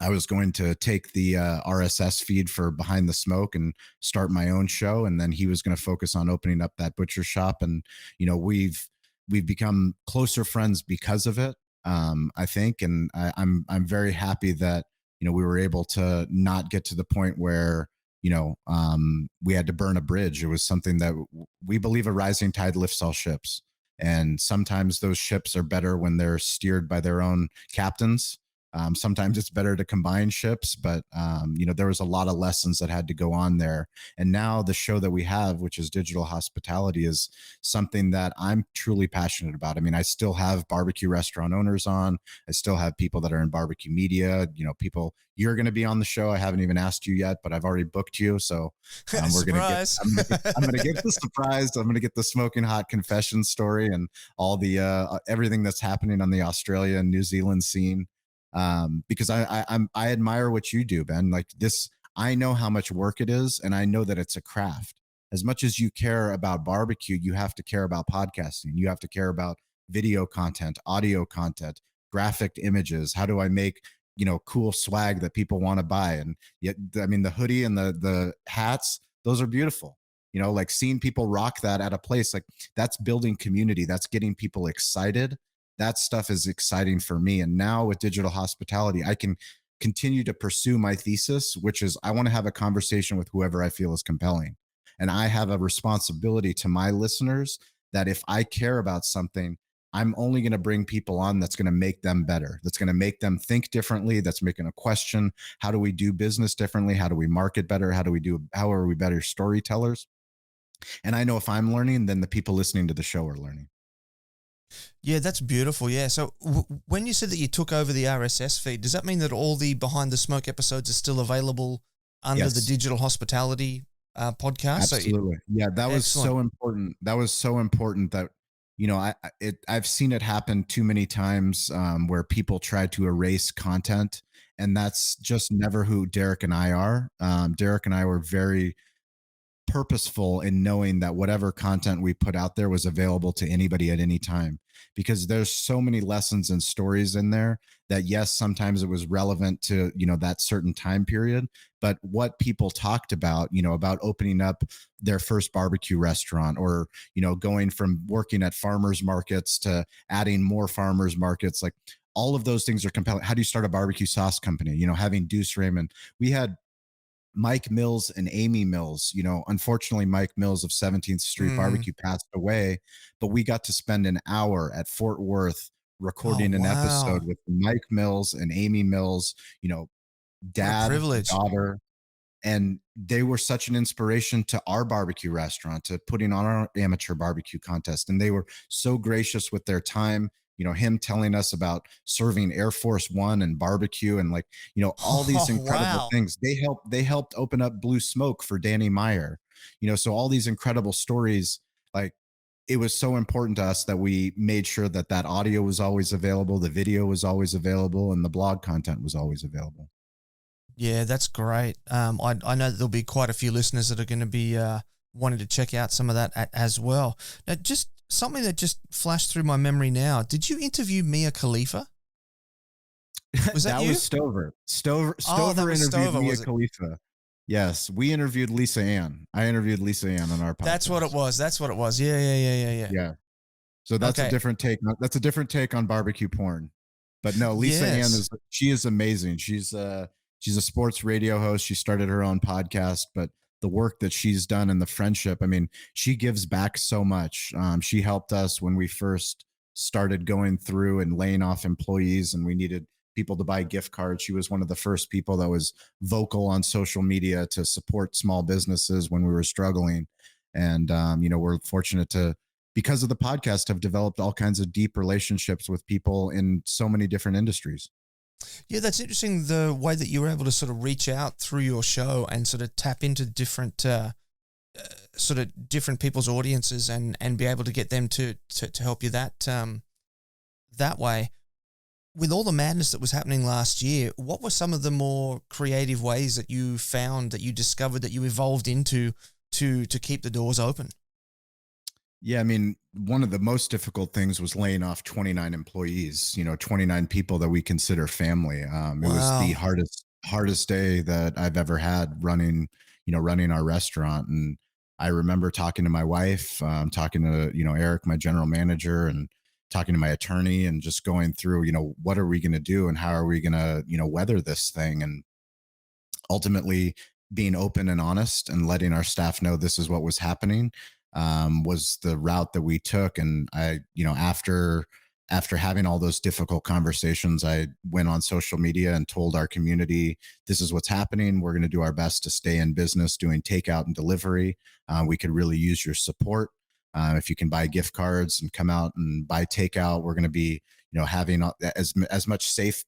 I was going to take the RSS feed for Behind the Smoke and start my own show. And then he was going to focus on opening up that butcher shop. And, we've become closer friends because of it. I think, and I'm very happy that, we were able to not get to the point where, we had to burn a bridge. It was something that we believe a rising tide lifts all ships. And sometimes those ships are better when they're steered by their own captains. Sometimes it's better to combine ships, but there was a lot of lessons that had to go on there. And now the show that we have, which is Digital Hospitality, is something that I'm truly passionate about. I mean, I still have barbecue restaurant owners on. I still have people that are in barbecue media, people. You're going to be on the show. I haven't even asked you yet, but I've already booked you. So we're going to I'm going to get the surprise. I'm going to get the smoking hot confession story and all the everything that's happening on the Australia and New Zealand scene. Because I admire what you do, Ben. Like this, I know how much work it is, and I know that it's a craft. As much as you care about barbecue, you have to care about podcasting. You have to care about video content, audio content, graphic images. How do I make cool swag that people want to buy? And yet, I mean, the hoodie and the hats, those are beautiful. Like seeing people rock that at a place, like that's building community. That's getting people excited. That stuff is exciting for me. And now with Digital Hospitality, I can continue to pursue my thesis, which is I want to have a conversation with whoever I feel is compelling. And I have a responsibility to my listeners that if I care about something, I'm only going to bring people on that's going to make them better, that's going to make them think differently, that's making a question. How do we do business differently? How do we market better? How are we better storytellers? And I know if I'm learning, then the people listening to the show are learning. Yeah, that's beautiful. Yeah. So when you said that you took over the RSS feed, does that mean that all the Behind the Smoke episodes are still available under the Digital Hospitality podcast? Absolutely. That was so important. That was so important that, I've seen it happen too many times where people try to erase content, and that's just never who Derek and I are. Derek and I were very purposeful in knowing that whatever content we put out there was available to anybody at any time, because there's so many lessons and stories in there that yes, sometimes it was relevant to, that certain time period, but what people talked about, about opening up their first barbecue restaurant or, going from working at farmers markets to adding more farmers markets, like all of those things are compelling. How do you start a barbecue sauce company? Having Deuce Raymond, we had Mike Mills and Amy Mills. Unfortunately, Mike Mills of 17th Street Barbecue passed away, but we got to spend an hour at Fort Worth recording an episode with Mike Mills and Amy Mills, dad, daughter. And they were such an inspiration to our barbecue restaurant, to putting on our amateur barbecue contest. And they were so gracious with their time. Him telling us about serving Air Force One and barbecue and all these incredible things. They helped open up Blue Smoke for Danny Meyer, so all these incredible stories. Like it was so important to us that we made sure that audio was always available, the video was always available, and the blog content was always available. Yeah, that's great. I know that there'll be quite a few listeners that are going to be wanting to check out some of that as well. Now, just something that just flashed through my memory now. Did you interview Mia Khalifa? Was that you? Was Stover. Stover interviewed Mia Khalifa. Yes, we interviewed Lisa Ann. I interviewed Lisa Ann on our podcast. That's what it was. Yeah. So that's a different take. That's a different take on barbecue porn. But no, Lisa Ann is amazing. She's a sports radio host. She started her own podcast, but the work that she's done and the friendship, I mean, she gives back so much. She helped us when we first started going through and laying off employees, and we needed people to buy gift cards. She was one of the first people that was vocal on social media to support small businesses when we were struggling. And, we're fortunate to, because of the podcast, have developed all kinds of deep relationships with people in so many different industries. Yeah, that's interesting, the way that you were able to sort of reach out through your show and sort of tap into different sort of different people's audiences and be able to get them to help you that way. With all the madness that was happening last year, what were some of the more creative ways that you found, that you discovered, that you evolved into to keep the doors open? Yeah, I mean, one of the most difficult things was laying off 29 employees, 29 people that we consider family. It was the Wow. hardest day that I've ever had running our restaurant. And I remember talking to my wife, talking to, Eric, my general manager, and talking to my attorney, and just going through, what are we going to do and how are we going to, weather this thing? And ultimately being open and honest and letting our staff know this is what was happening, was the route that we took. And I, after having all those difficult conversations, I went on social media and told our community, this is what's happening. We're going to do our best to stay in business doing takeout and delivery. We could really use your support. If you can buy gift cards and come out and buy takeout, we're going to be, having as much safe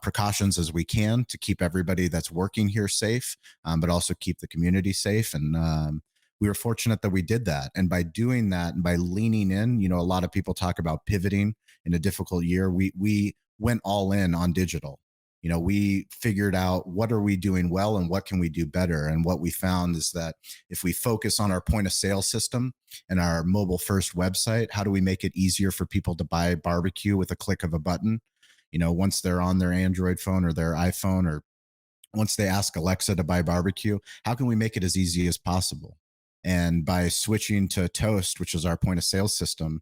precautions as we can to keep everybody that's working here safe, but also keep the community safe. And we were fortunate that we did that. And by doing that and by leaning in, a lot of people talk about pivoting in a difficult year. We went all in on digital. We figured out what are we doing well and what can we do better. And what we found is that if we focus on our point of sale system and our mobile first website, how do we make it easier for people to buy barbecue with a click of a button? Once they're on their Android phone or their iPhone, or once they ask Alexa to buy barbecue, how can we make it as easy as possible? And by switching to Toast, which is our point of sale system,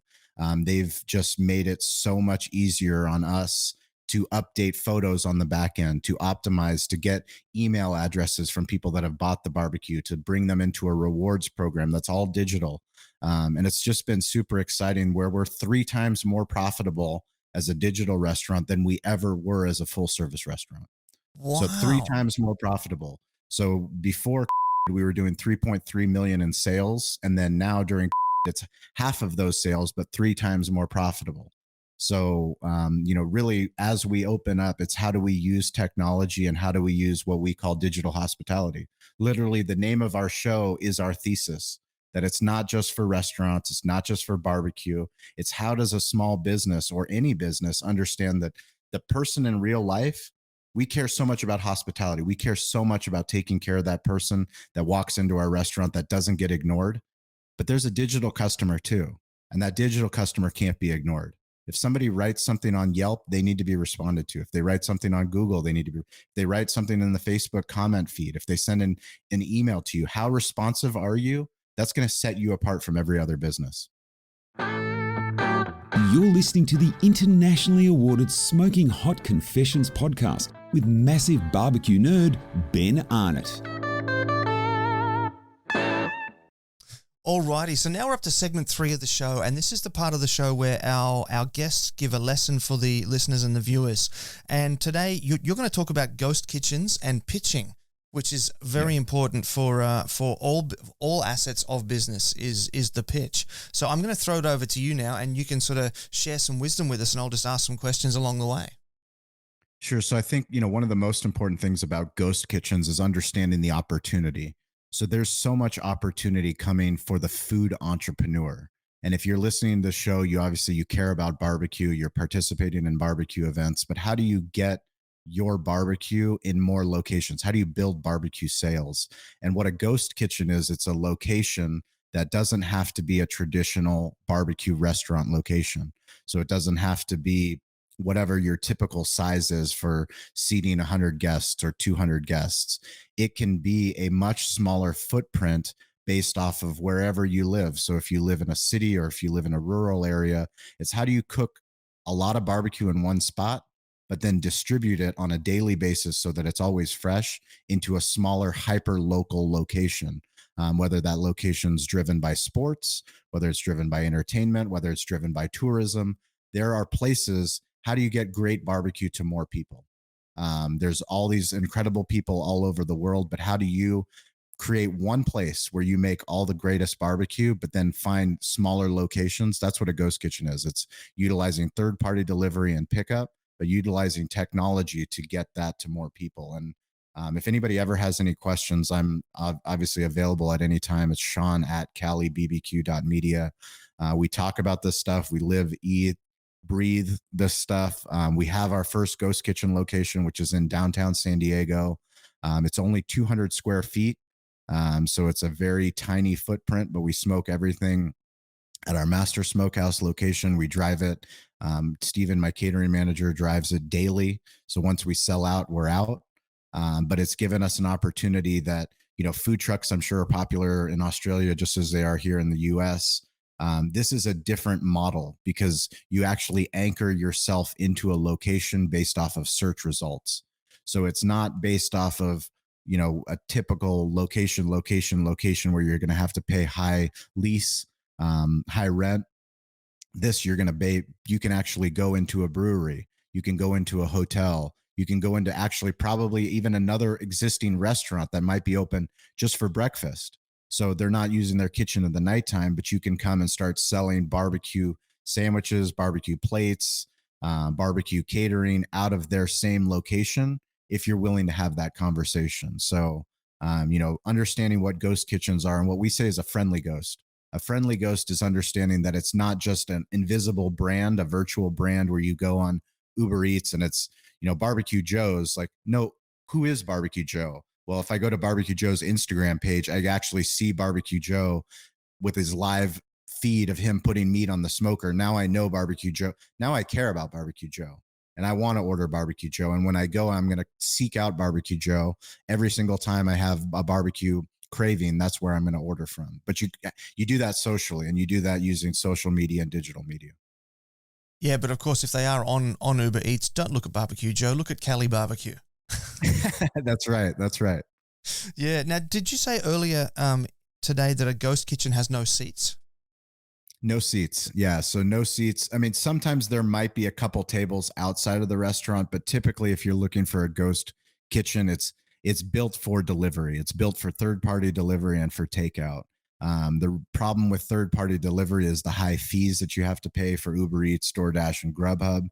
they've just made it so much easier on us to update photos on the back end, to optimize, to get email addresses from people that have bought the barbecue, to bring them into a rewards program that's all digital. And it's just been super exciting, where we're 3 times more profitable as a digital restaurant than we ever were as a full service restaurant. So 3 Wow. times more profitable. So before we were doing 3.3 million in sales, and then now during it's half of those sales, but 3 times more profitable. So, really, as we open up, it's how do we use technology and how do we use what we call digital hospitality? Literally, the name of our show is our thesis, that it's not just for restaurants, it's not just for barbecue. It's how does a small business or any business understand that the person in real life, we care so much about hospitality. We care so much about taking care of that person that walks into our restaurant that doesn't get ignored. But there's a digital customer too, and that digital customer can't be ignored. If somebody writes something on Yelp, they need to be responded to. If they write something on Google, they need to be, if they write something in the Facebook comment feed, if they send an email to you, how responsive are you? That's going to set you apart from every other business. You're listening to the internationally awarded Smoking Hot Confessions podcast with massive barbecue nerd Ben Arnott. Alrighty, so now we're up to segment 3 of the show, and this is the part of the show where our guests give a lesson for the listeners and the viewers. And today you're going to talk about ghost kitchens and pitching, which is very important for all assets of business is the pitch. So I'm going to throw it over to you now, and you can sort of share some wisdom with us, and I'll just ask some questions along the way. Sure. So I think, one of the most important things about ghost kitchens is understanding the opportunity. So there's so much opportunity coming for the food entrepreneur. And if you're listening to the show, you care about barbecue, you're participating in barbecue events, but how do you get your barbecue in more locations? How do you build barbecue sales? And what a ghost kitchen is, it's a location that doesn't have to be a traditional barbecue restaurant location. So it doesn't have to be whatever your typical size is for seating 100 guests or 200 guests. It can be a much smaller footprint based off of wherever you live. So if you live in a city or if you live in a rural area, it's how do you cook a lot of barbecue in one spot, but then distribute it on a daily basis so that it's always fresh into a smaller hyper local location. Whether that location's driven by sports, whether it's driven by entertainment, whether it's driven by tourism, there are places. How do you get great barbecue to more people? There's all these incredible people all over the world, but how do you create one place where you make all the greatest barbecue, but then find smaller locations? That's what a ghost kitchen is. It's utilizing third-party delivery and pickup, but utilizing technology to get that to more people. And if anybody ever has any questions, I'm obviously available at any time. It's Shawn at CaliBBQ.media. We talk about this stuff. We live, eat, breathe this stuff. We have our first ghost kitchen location, which is in downtown San Diego. It's only 200 square feet. So it's a very tiny footprint, but we smoke everything at our master smokehouse location. We drive it. Steven, my catering manager, drives it daily. So once we sell out, we're out. But it's given us an opportunity that, food trucks, I'm sure, are popular in Australia just as they are here in the US. This is a different model because you actually anchor yourself into a location based off of search results. So it's not based off of, a typical location where you're going to have to pay high lease, high rent. This you can actually go into a brewery. You can go into a hotel. You can go into actually probably even another existing restaurant that might be open just for breakfast. So they're not using their kitchen in the nighttime, but you can come and start selling barbecue sandwiches, barbecue plates, barbecue catering out of their same location if you're willing to have that conversation. So, understanding what ghost kitchens are and what we say is a friendly ghost. A friendly ghost is understanding that it's not just an invisible brand, a virtual brand where you go on Uber Eats and it's, Barbecue Joe's. Like, no, who is Barbecue Joe? Well, if I go to Barbecue Joe's Instagram page, I actually see Barbecue Joe with his live feed of him putting meat on the smoker. Now I know Barbecue Joe. Now I care about Barbecue Joe and I want to order Barbecue Joe. And when I go, I'm going to seek out Barbecue Joe. Every single time I have a barbecue craving, that's where I'm going to order from. But you do that socially, and you do that using social media and digital media. Yeah, but of course, if they are on Uber Eats, don't look at Barbecue Joe, look at Cali BBQ. That's right. Yeah. Now, did you say earlier today that a ghost kitchen has no seats? No seats. Yeah. So no seats. I mean, sometimes there might be a couple tables outside of the restaurant, but typically if you're looking for a ghost kitchen, it's built for delivery. It's built for third-party delivery and for takeout. The problem with third-party delivery is the high fees that you have to pay for Uber Eats, DoorDash, and Grubhub.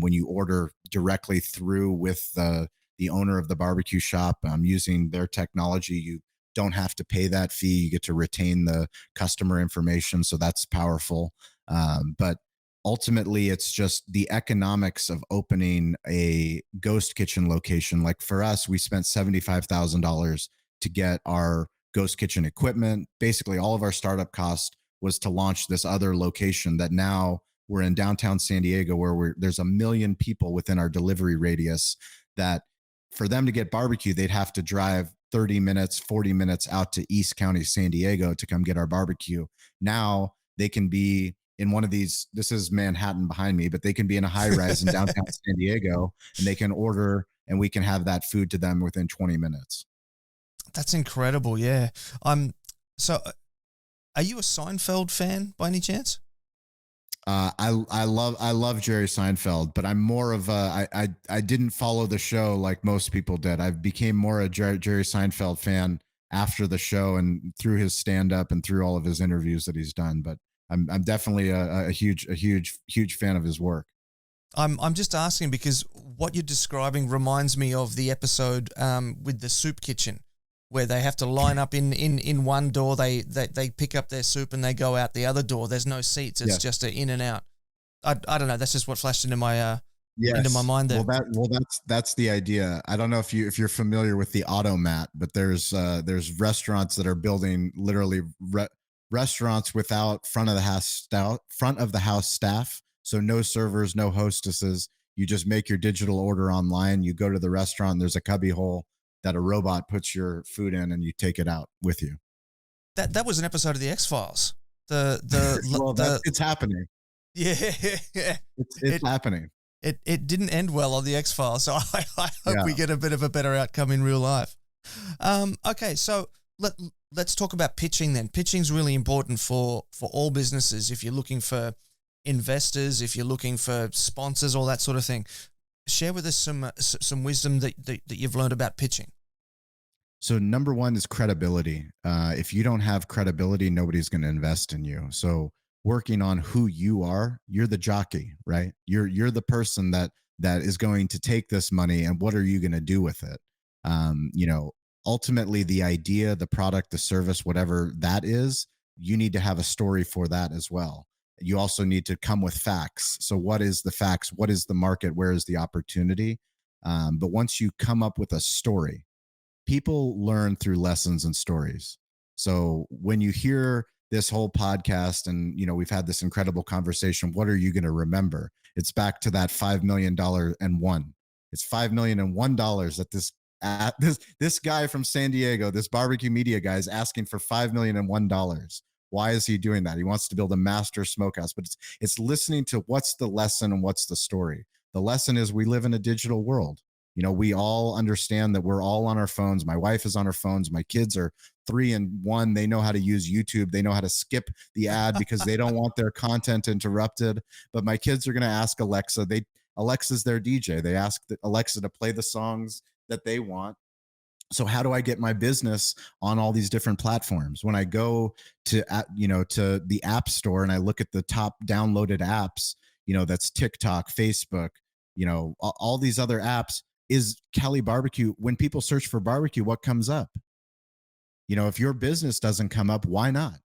When you order directly through with the owner of the barbecue shop using their technology, you don't have to pay that fee. You get to retain the customer information. So that's powerful. But ultimately, it's just the economics of opening a ghost kitchen location. Like for us, we spent $75,000 to get our ghost kitchen equipment. Basically, all of our startup cost was to launch this other location that now we're in downtown San Diego, where there's 1 million people within our delivery radius that for them to get barbecue, they'd have to drive 30 minutes, 40 minutes out to East County, San Diego to come get our barbecue. Now they can be in one of these, this is Manhattan behind me, but they can be in a high rise in downtown San Diego and they can order and we can have that food to them within 20 minutes. That's incredible. Yeah. So are you a Seinfeld fan by any chance? I love Jerry Seinfeld, but I'm more of I didn't follow the show like most people did. I became more a Jerry Seinfeld fan after the show and through his stand up and through all of his interviews that he's done. But I'm definitely a huge fan of his work. I'm just asking because what you're describing reminds me of the episode with the soup kitchen, where they have to line up in one door. They pick up their soup and they go out the other door. There's no seats. It's just an in and out. I don't know. That's just what flashed into my into my mind there. That's the idea. I don't know if you're familiar with the automat, but there's restaurants that are building literally restaurants without front of the house staff. So no servers, no hostesses. You just make your digital order online. You go to the restaurant. There's a cubby hole that a robot puts your food in and you take it out with you. That was an episode of the X-Files. It's happening. Yeah. It's happening. It didn't end well on the X-Files, so I hope we get a bit of a better outcome in real life. Okay, so let's talk about pitching then. Pitching's really important for all businesses. If you're looking for investors, if you're looking for sponsors, all that sort of thing. share with us some wisdom that you've learned about pitching. So number one is credibility. If you don't have credibility, nobody's going to invest in you. So working on who you are, you're the jockey, right? You're the person that is going to take this money, and what are you going to do with it? Ultimately the idea, the product, the service, whatever that is, you need to have a story for that as well. You also need to come with facts. So what is the facts? What is the market? Where is the opportunity? But once you come up with a story, people learn through lessons and stories. So when you hear this whole podcast and, we've had this incredible conversation, what are you going to remember? It's back to that $5 million and one. It's $5,001 that this guy from San Diego, this barbecue media guy, is asking for $5,001. Why is he doing that? He wants to build a master smokehouse, but it's listening to what's the lesson and what's the story. The lesson is we live in a digital world. We all understand that we're all on our phones. My wife is on her phones. My kids are 3 and 1. They know how to use YouTube. They know how to skip the ad because they don't want their content interrupted. But my kids are going to ask Alexa. Alexa's their DJ. They ask Alexa to play the songs that they want. So how do I get my business on all these different platforms? When I go to the App Store and I look at the top downloaded apps, that's TikTok, Facebook, all these other apps, is Cali BBQ. When people search for barbecue, what comes up? If your business doesn't come up, why not?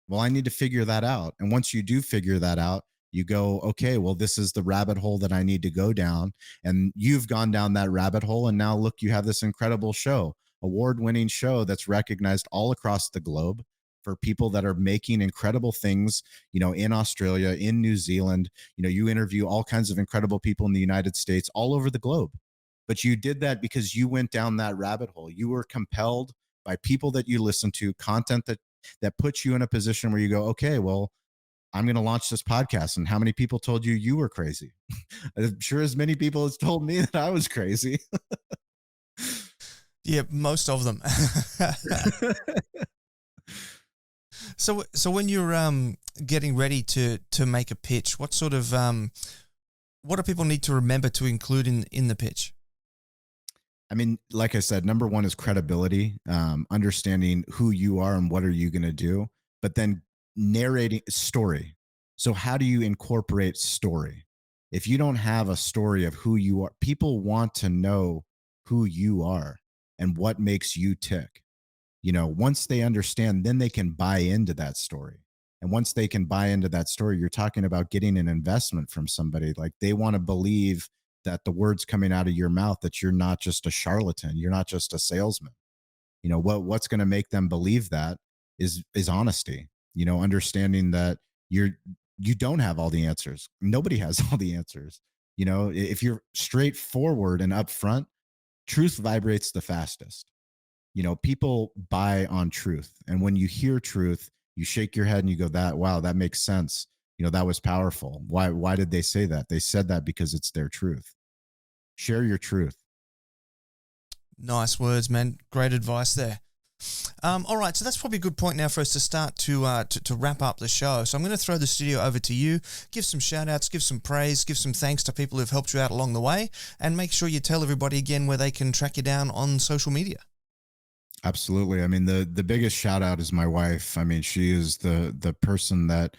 Well, I need to figure that out. And once you do figure that out, you go, okay, well, this is the rabbit hole that I need to go down. And you've gone down that rabbit hole. And now look, you have this incredible show, award-winning show that's recognized all across the globe for people that are making incredible things, in Australia, in New Zealand. You interview all kinds of incredible people in the United States, all over the globe. But you did that because you went down that rabbit hole. You were compelled by people that you listen to, content that puts you in a position where you go, okay, well, I'm going to launch this podcast. And how many people told you were crazy? I'm sure as many people as told me that I was crazy. Yeah, most of them. So when you're getting ready to make a pitch, what sort of what do people need to remember to include in the pitch? I mean, like I said, number one is credibility, understanding who you are and what are you going to do, but then narrating story. So how do you incorporate story? If you don't have a story of who you are, people want to know who you are and what makes you tick. Once they understand, then they can buy into that story. And once they can buy into that story, you're talking about getting an investment from somebody. Like they want to believe that the words coming out of your mouth, that you're not just a charlatan, you're not just a salesman. What's going to make them believe that is honesty. Understanding that you don't have all the answers. Nobody has all the answers. If you're straightforward and upfront, truth vibrates the fastest. People buy on truth. And when you hear truth, you shake your head and you go, that makes sense. That was powerful. Why did they say that? They said that because it's their truth. Share your truth. Nice words, man. Great advice there. All right, so that's probably a good point now for us to start to wrap up the show. So I'm going to throw the studio over to you. Give some shout outs, give some praise, give some thanks to people who've helped you out along the way, and make sure you tell everybody again where they can track you down on social media. Absolutely. I mean, the biggest shout out is my wife. I mean, she is the person that,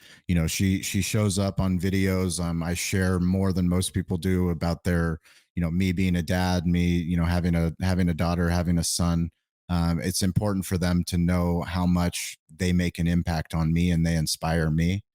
she shows up on videos. I share more than most people do about their, me being a dad, me, having a daughter, having a son. It's important for them to know how much they make an impact on me and they inspire me.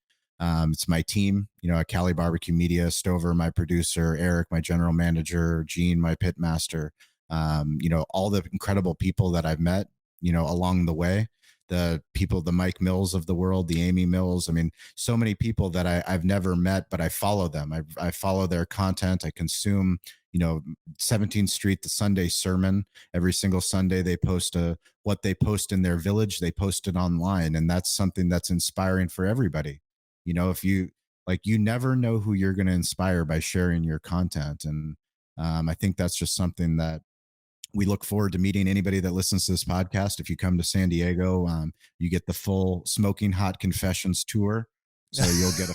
It's my team, at Cali BBQ Media, Stover, my producer, Eric, my general manager, Gene, my pitmaster. All the incredible people that I've met, along the way, the people, the Mike Mills of the world, the Amy Mills. I mean, so many people that I've never met, but I follow them. I follow their content. I consume, 17th Street, the Sunday sermon. Every single Sunday they post what they post in their village, they post it online. And that's something that's inspiring for everybody. If you never know who you're going to inspire by sharing your content. And I think that's just something that we look forward to meeting anybody that listens to this podcast. If you come to San Diego, you get the full Smoking Hot Confessions tour. So you'll get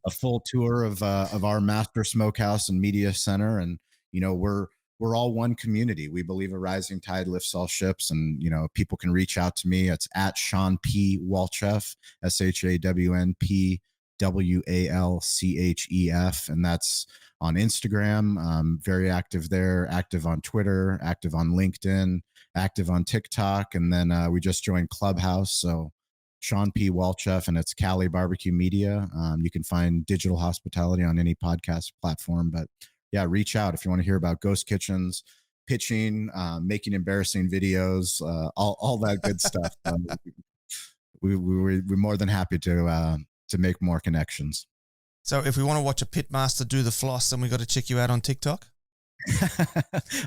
a full tour of our master smokehouse and media center. And, we're all one community. We believe a rising tide lifts all ships, and people can reach out to me. It's at Shawn P Walchef, ShawnPWalchef, and that's on Instagram. Very active there, active on Twitter, active on LinkedIn, active on TikTok, and then we just joined Clubhouse. So Shawn P Walchef, and it's Cali BBQ Media. You can find digital hospitality on any podcast platform, but yeah, reach out if you want to hear about ghost kitchens, pitching, making embarrassing videos, all that good stuff. We're more than happy to make more connections. So if we want to watch a pitmaster do the floss, then we got to check you out on TikTok.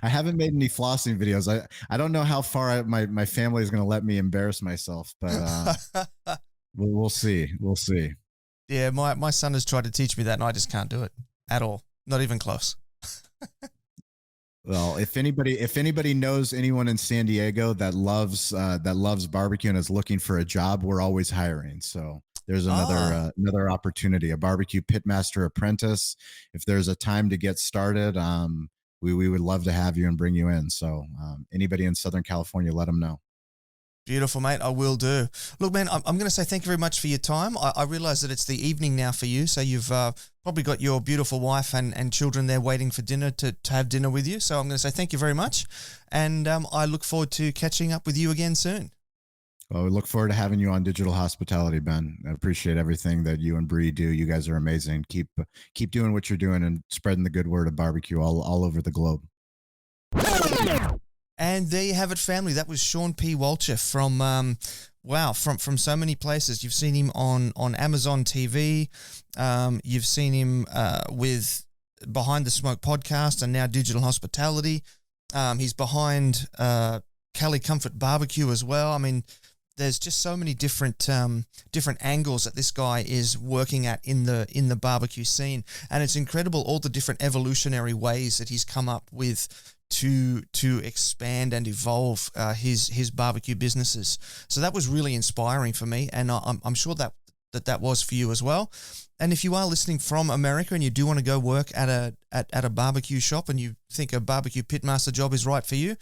I haven't made any flossing videos. I don't know how far my family is going to let me embarrass myself, but we'll see. We'll see. Yeah, my son has tried to teach me that, and I just can't do it at all. Not even close. Well, if anybody knows anyone in San Diego that loves barbecue and is looking for a job, we're always hiring. So there's another opportunity, a barbecue pitmaster apprentice. If there's a time to get started, we would love to have you and bring you in. So anybody in Southern California, let them know. Beautiful, mate. I will do. Look, man, I'm going to say thank you very much for your time. I realize that it's the evening now for you, so you've probably got your beautiful wife and children there waiting for dinner to have dinner with you. So I'm going to say thank you very much, and I look forward to catching up with you again soon. Well, we look forward to having you on Digital Hospitality, Ben. I appreciate everything that you and Bree do. You guys are amazing. Keep doing what you're doing and spreading the good word of barbecue all over the globe. And there you have it, family. That was Shawn P Walchef from so many places. You've seen him on Amazon TV. You've seen him with Behind the Smoke podcast and now Digital Hospitality. He's behind Cali Comfort BBQ as well. I mean, there's just so many different angles that this guy is working at in the barbecue scene, and it's incredible all the different evolutionary ways that he's come up with to expand and evolve his barbecue businesses. So that was really inspiring for me, and I'm sure that was for you as well. And if you are listening from America and you do want to go work at a barbecue shop and you think a barbecue pitmaster job is right for you,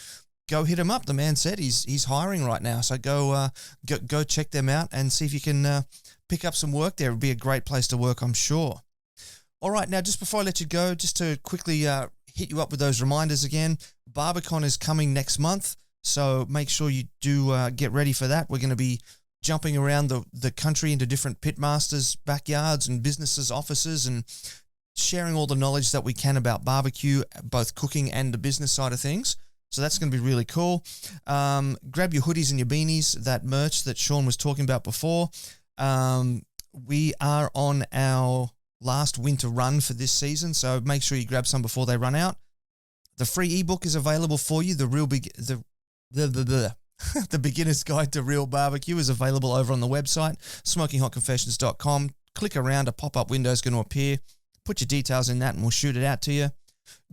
go hit him up. The man said he's hiring right now, so go check them out and see if you can pick up some work there. It would be a great place to work, I'm sure. All right, now just before I let you go, just to quickly hit you up with those reminders again. Barbicon is coming next month, so make sure you do get ready for that. We're going to be jumping around the country into different pitmasters' backyards and businesses' offices and sharing all the knowledge that we can about barbecue, both cooking and the business side of things. So that's going to be really cool. Grab your hoodies and your beanies, that merch that Shawn was talking about before. We are on our last winter run for this season, so make sure you grab some before they run out. The free ebook is available for you. The Beginner's Guide to Real Barbecue is available over on the website, smokinghotconfessions.com. Click around, a pop-up window is going to appear. Put your details in that and we'll shoot it out to you.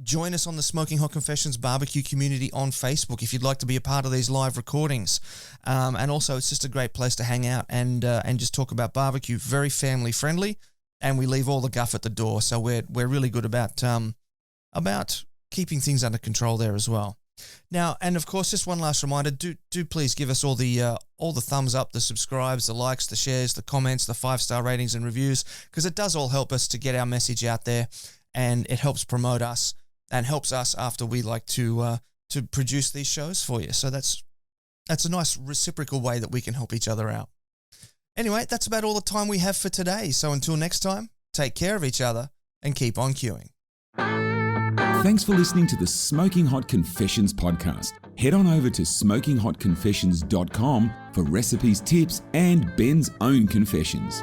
Join us on the Smoking Hot Confessions barbecue community on Facebook if you'd like to be a part of these live recordings. And also, it's just a great place to hang out and just talk about barbecue. Very family friendly, and we leave all the guff at the door. So we're really good about keeping things under control there as well. Now, and of course, just one last reminder: do please give us all the thumbs up, the subscribes, the likes, the shares, the comments, the 5-star ratings and reviews, because it does all help us to get our message out there. And it helps promote us and helps us after we like to produce these shows for you. So that's a nice reciprocal way that we can help each other out. Anyway, that's about all the time we have for today. So until next time, take care of each other and keep on queuing. Thanks for listening to the Smoking Hot Confessions podcast. Head on over to smokinghotconfessions.com for recipes, tips, and Ben's own confessions.